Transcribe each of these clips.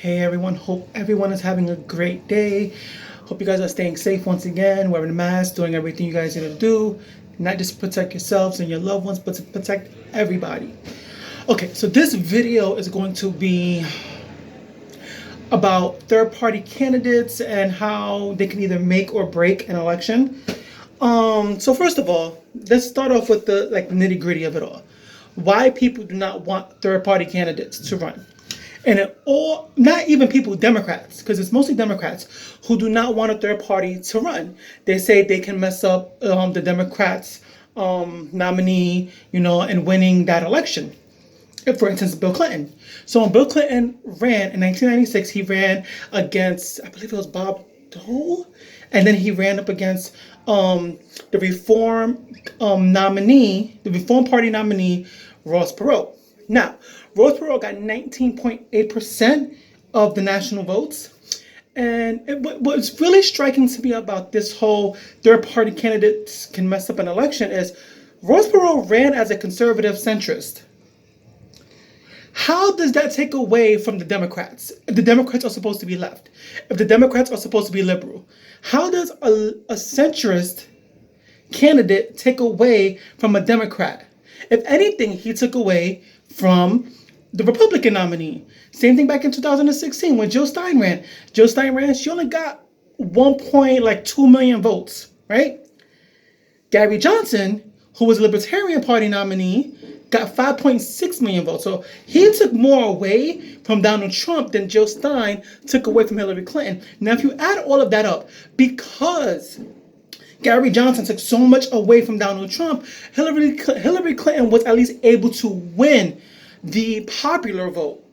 Hey everyone, hope everyone is having a great day. Hope you guys are staying safe once again, wearing a mask, doing everything you guys need to do, not just to protect yourselves and your loved ones, but to protect everybody. Okay, so this video is going to be about third-party candidates and how they can either make or break an election. So first of all, let's start off with the nitty-gritty of it all. Why people do not want third-party candidates to run. And it all, not even people, Democrats, because it's mostly Democrats who do not want a third party to run. They say they can mess up the Democrats' nominee, and winning that election. For instance, Bill Clinton. So when Bill Clinton ran in 1996, he ran against, I believe it was Bob Dole, and then he ran up against the Reform nominee, the Reform Party nominee, Ross Perot. Now, Ross Perot got 19.8% of the national votes. And what's really striking to me about this whole third-party candidates can mess up an election is Ross Perot ran as a conservative centrist. How does that take away from the Democrats? If the Democrats are supposed to be left, if the Democrats are supposed to be liberal, how does a centrist candidate take away from a Democrat? If anything, he took away from the Republican nominee. Same thing back in 2016 when Jill Stein ran. Jill Stein ran, she only got 1.2 million votes, right? Gary Johnson, who was a Libertarian Party nominee, got 5.6 million votes. So he took more away from Donald Trump than Jill Stein took away from Hillary Clinton. Now, if you add all of that up, because Gary Johnson took so much away from Donald Trump, Hillary Clinton was at least able to win the popular vote.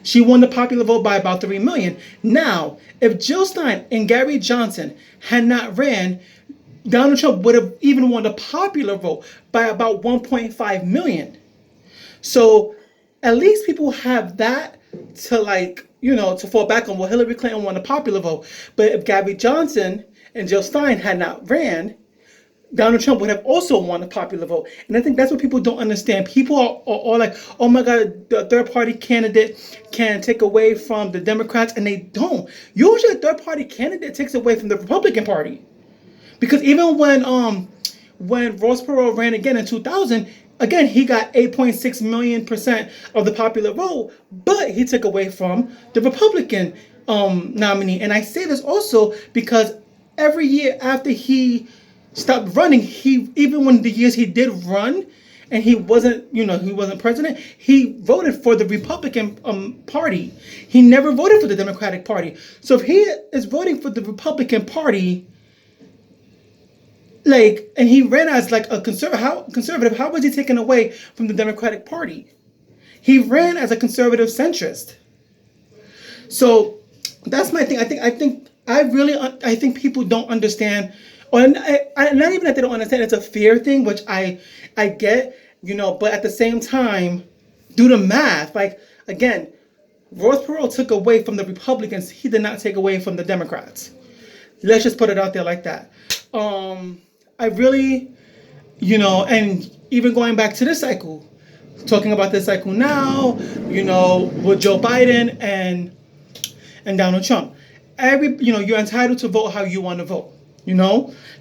She won the popular vote by about 3 million. Now, if Jill Stein and Gary Johnson had not ran, Donald Trump would have even won the popular vote by about 1.5 million. So at least people have that to to fall back on. Well, Hillary Clinton won the popular vote. But if Gary Johnson and Jill Stein had not ran, Donald Trump would have also won the popular vote. And I think that's what people don't understand. People are like, oh my God, the third party candidate can take away from the Democrats, and they don't. Usually a third party candidate takes away from the Republican Party. Because even when Ross Perot ran again in 2000, again, he got 8.6 million% of the popular vote, but he took away from the Republican nominee. And I say this also because every year after he stopped running, even when the years he did run and he wasn't president, he voted for the Republican Party. He never voted for the Democratic Party. So if he is voting for the Republican Party, and he ran as a conservative, how was he taken away from the Democratic Party? He ran as a conservative centrist. So that's my thing. I think people don't understand, or not even that they don't understand. It's a fear thing, which I get, but at the same time, do the math. Again, Ross Perot took away from the Republicans. He did not take away from the Democrats. Let's just put it out there like that. I really, and even going back to this cycle, talking about this cycle now, with Joe Biden and Donald Trump. You're entitled to vote how you want to vote.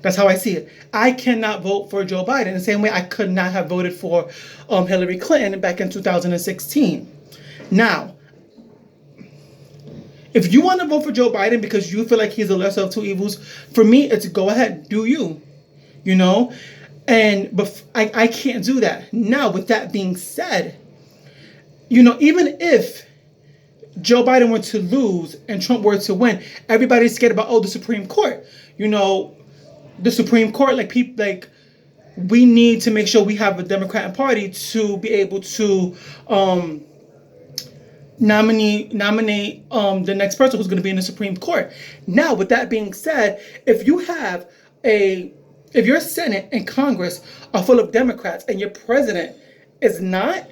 That's how I see it. I cannot vote for Joe Biden the same way I could not have voted for Hillary Clinton back in 2016. Now, if you want to vote for Joe Biden because you feel like he's the lesser of two evils, for me, it's go ahead, do you. But I can't do that. Now, with that being said, even if Joe Biden were to lose and Trump were to win, everybody's scared about, the Supreme Court. The Supreme Court, we need to make sure we have a Democratic Party to be able to nominate the next person who's going to be in the Supreme Court. Now, with that being said, if your Senate and Congress are full of Democrats and your president is not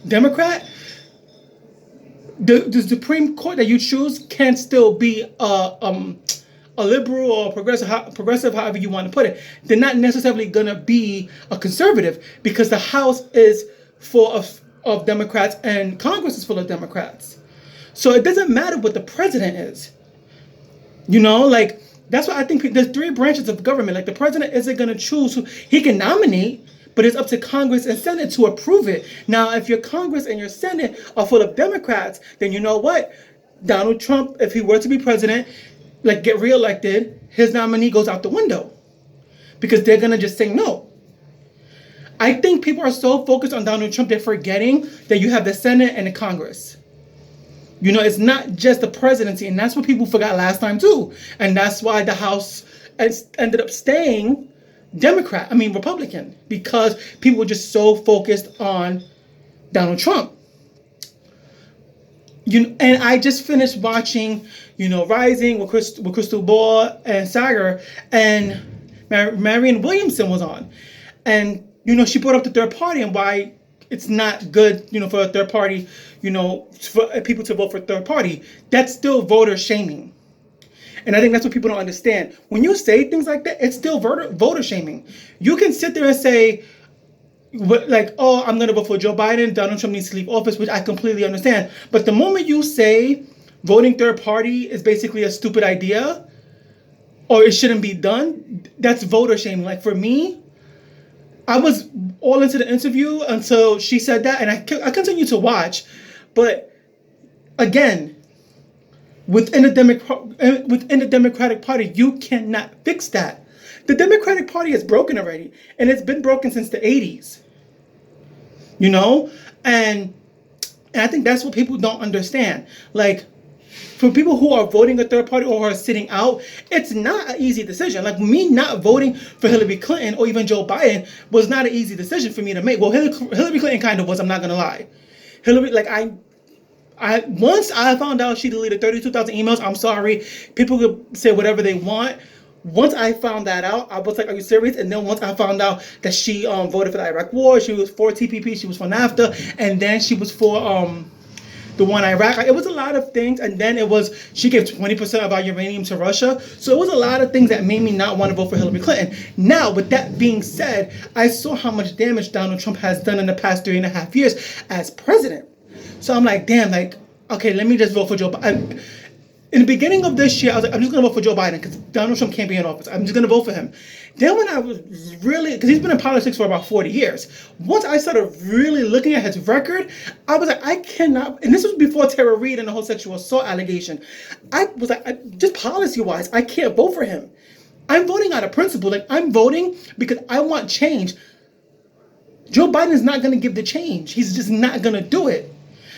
Democrat, the Supreme Court that you choose can still be a liberal or progressive, however you want to put it. They're not necessarily going to be a conservative because the House is full of Democrats and Congress is full of Democrats. So it doesn't matter what the president is. You know, like, that's why I think there's three branches of government. Like, the president isn't going to choose who he can nominate, but it's up to Congress and Senate to approve it. Now, if your Congress and your Senate are full of Democrats, then you know what? Donald Trump, if he were to be president, like, get reelected, his nominee goes out the window because they're going to just say no. I think people are so focused on Donald Trump, they're forgetting that you have the Senate and the Congress. You know, it's not just the presidency, and that's what people forgot last time too. And that's why the House ended up staying Republican, because people were just so focused on Donald Trump. And I just finished watching, Rising with Crystal Ball and Sagar, and Marianne Williamson was on. And, she brought up the third party and why it's not good, for a third party, for people to vote for a third party. That's still voter shaming. And I think that's what people don't understand. When you say things like that, it's still voter shaming. You can sit there and say, like, oh, I'm going to vote for Joe Biden, Donald Trump needs to leave office, which I completely understand. But the moment you say voting third party is basically a stupid idea, or it shouldn't be done, that's voter shaming. Like, for me, I was all into the interview until she said that, and I continue to watch. But again, within the Democratic Party, you cannot fix that. The Democratic Party is broken already, and it's been broken since the 80s. And I think that's what people don't understand. Like, for people who are voting a third party or who are sitting out, it's not an easy decision. Like, me not voting for Hillary Clinton or even Joe Biden was not an easy decision for me to make. Well, Hillary Clinton kind of was, I'm not going to lie. Hillary, like, once I found out she deleted 32,000 emails, I'm sorry, people could say whatever they want. Once I found that out, I was like, are you serious? And then once I found out that she voted for the Iraq War, she was for TPP, she was for NAFTA, and then she was for the one Iraq. It was a lot of things, and then it was she gave 20% of our uranium to Russia. So it was a lot of things that made me not want to vote for Hillary Clinton. Now, with that being said, I saw how much damage Donald Trump has done in the past 3.5 years as president. So I'm like, damn, like, okay, let me just vote for Joe Biden. In the beginning of this year, I was like, I'm just going to vote for Joe Biden because Donald Trump can't be in office. I'm just going to vote for him. Then when I was really, because he's been in politics for about 40 years. Once I started really looking at his record, I was like, I cannot, and this was before Tara Reid and the whole sexual assault allegation. I was like, just policy-wise, I can't vote for him. I'm voting out of principle. Like, I'm voting because I want change. Joe Biden is not going to give the change. He's just not going to do it.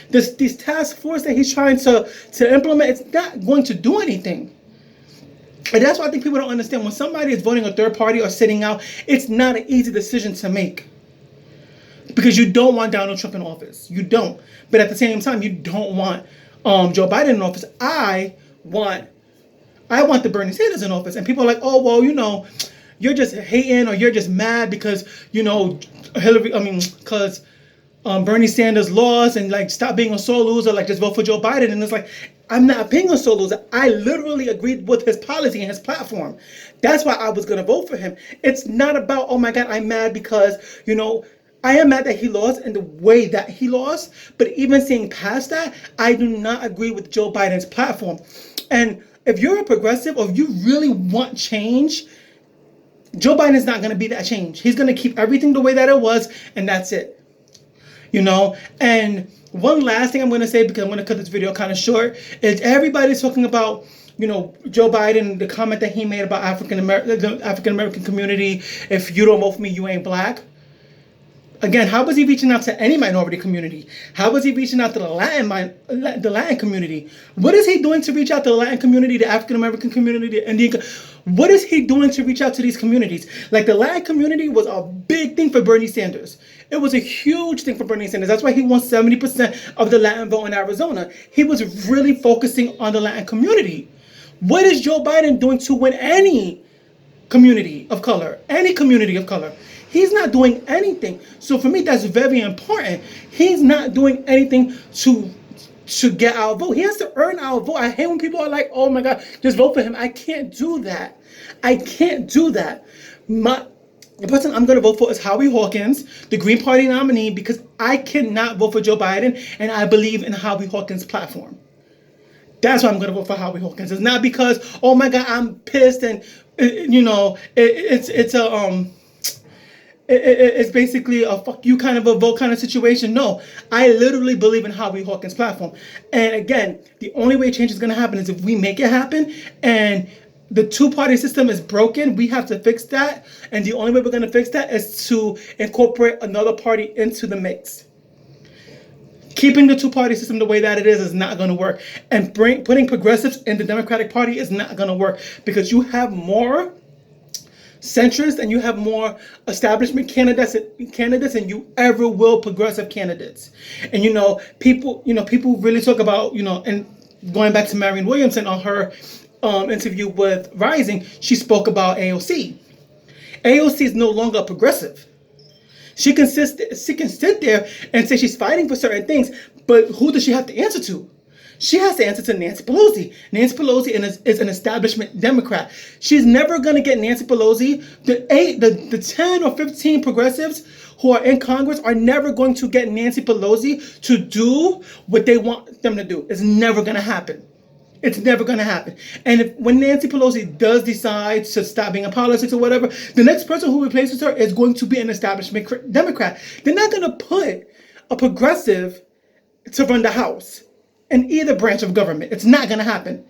This task force that he's trying to implement, it's not going to do anything. And that's why I think people don't understand. When somebody is voting a third party or sitting out, it's not an easy decision to make. Because you don't want Donald Trump in office. You don't. But at the same time, you don't want Joe Biden in office. I want the Bernie Sanders in office. And people are like, oh, well, you're just hating or you're just mad because, because Bernie Sanders lost and like stop being a sore loser, like just vote for Joe Biden. And it's like, I'm not being a sore loser. I literally agreed with his policy and his platform. That's why I was going to vote for him. It's not about, oh my God, I'm mad because, I am mad that he lost and the way that he lost. But even seeing past that, I do not agree with Joe Biden's platform. And if you're a progressive or if you really want change, Joe Biden is not going to be that change. He's going to keep everything the way that it was, and that's it. And one last thing I'm going to say, because I'm going to cut this video kind of short, is everybody's talking about, Joe Biden, the comment that he made about the African American community. If you don't vote for me, you ain't black. Again, how was he reaching out to any minority community? How was he reaching out to the Latin community? What is he doing to reach out to the Latin community, the African American community, the Indian? What is he doing to reach out to these communities? Like, the Latin community was a big thing for Bernie Sanders. It was a huge thing for Bernie Sanders. That's why he won 70% of the Latin vote in Arizona. He was really focusing on the Latin community. What is Joe Biden doing to win any community of color? Any community of color? He's not doing anything. So for me, that's very important. He's not doing anything to get our vote. He has to earn our vote. I hate when people are like, oh my God, just vote for him. I can't do that. I can't do that. The person I'm going to vote for is Howie Hawkins, the Green Party nominee, because I cannot vote for Joe Biden, and I believe in Howie Hawkins' platform. That's why I'm going to vote for Howie Hawkins. It's not because, oh my God, I'm pissed and it's a it's basically a fuck you kind of a vote kind of situation. No, I literally believe in Howie Hawkins' platform. And again, the only way change is going to happen is if we make it happen. And the two-party system is broken. We have to fix that. And the only way we're going to fix that is to incorporate another party into the mix. Keeping the two-party system the way that it is not going to work. And putting progressives in the Democratic Party is not going to work, because you have more centrist and you have more establishment candidates than you ever will progressive candidates. And people really talk about, and going back to Marianne Williamson on her interview with Rising, she spoke about AOC. AOC is no longer a progressive. She can sit there and say she's fighting for certain things, but who does she have to answer to? She has to answer to Nancy Pelosi. Nancy Pelosi is an establishment Democrat. She's never going to get Nancy Pelosi. The 10 or 15 progressives who are in Congress are never going to get Nancy Pelosi to do what they want them to do. It's never going to happen. It's never going to happen. And when Nancy Pelosi does decide to stop being in politics or whatever, the next person who replaces her is going to be an establishment Democrat. They're not going to put a progressive to run the House in either branch of government. It's not going to happen.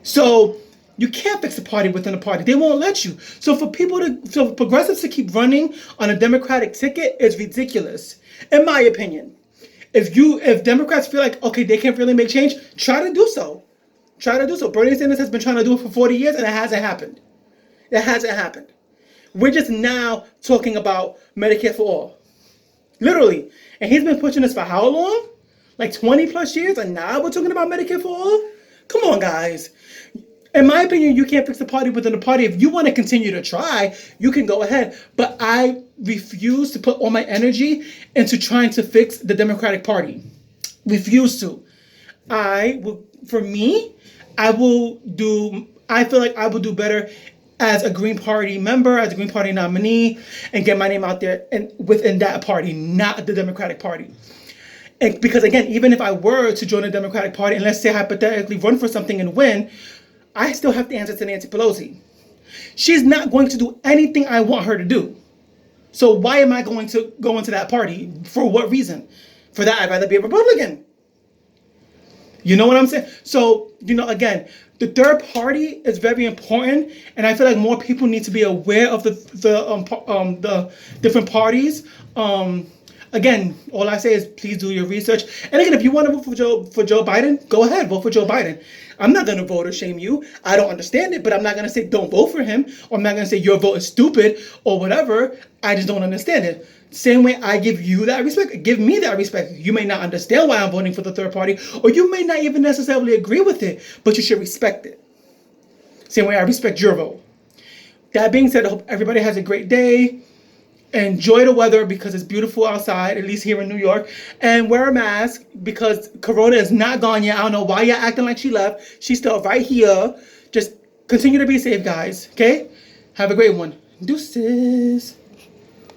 So you can't fix a party within a party. They won't let you. So for progressives to keep running on a Democratic ticket is ridiculous, in my opinion. If Democrats feel like, okay, they can't really make change, try to do so. Try to do so. Bernie Sanders has been trying to do it for 40 years and it hasn't happened. It hasn't happened. We're just now talking about Medicare for all. Literally. And he's been pushing this for how long? Like 20 plus years, and now we're talking about Medicare for all? Come on, guys. In my opinion, you can't fix the party within the party. If you want to continue to try, you can go ahead. But I refuse to put all my energy into trying to fix the Democratic Party. Refuse to. I feel like I will do better as a Green Party member, as a Green Party nominee, and get my name out there and within that party, not the Democratic Party. And because again, even if I were to join the Democratic Party and let's say hypothetically run for something and win, I still have to answer to Nancy Pelosi. She's not going to do anything I want her to do. So why am I going to go into that party? For what reason? For that, I'd rather be a Republican. You know what I'm saying? So, again, the third party is very important, and I feel like more people need to be aware of the different parties. Again, all I say is please do your research. And again, if you want to vote for Joe Biden, go ahead, vote for Joe Biden. I'm not going to vote or shame you. I don't understand it, but I'm not going to say don't vote for him, or I'm not going to say your vote is stupid or whatever. I just don't understand it. Same way I give you that respect, give me that respect. You may not understand why I'm voting for the third party, or you may not even necessarily agree with it, but you should respect it. Same way I respect your vote. That being said, I hope everybody has a great day. Enjoy the weather because it's beautiful outside, at least here in New York. And wear a mask because Corona is not gone yet. I don't know why you're acting like she left. She's still right here. Just continue to be safe, guys. Okay? Have a great one. Deuces.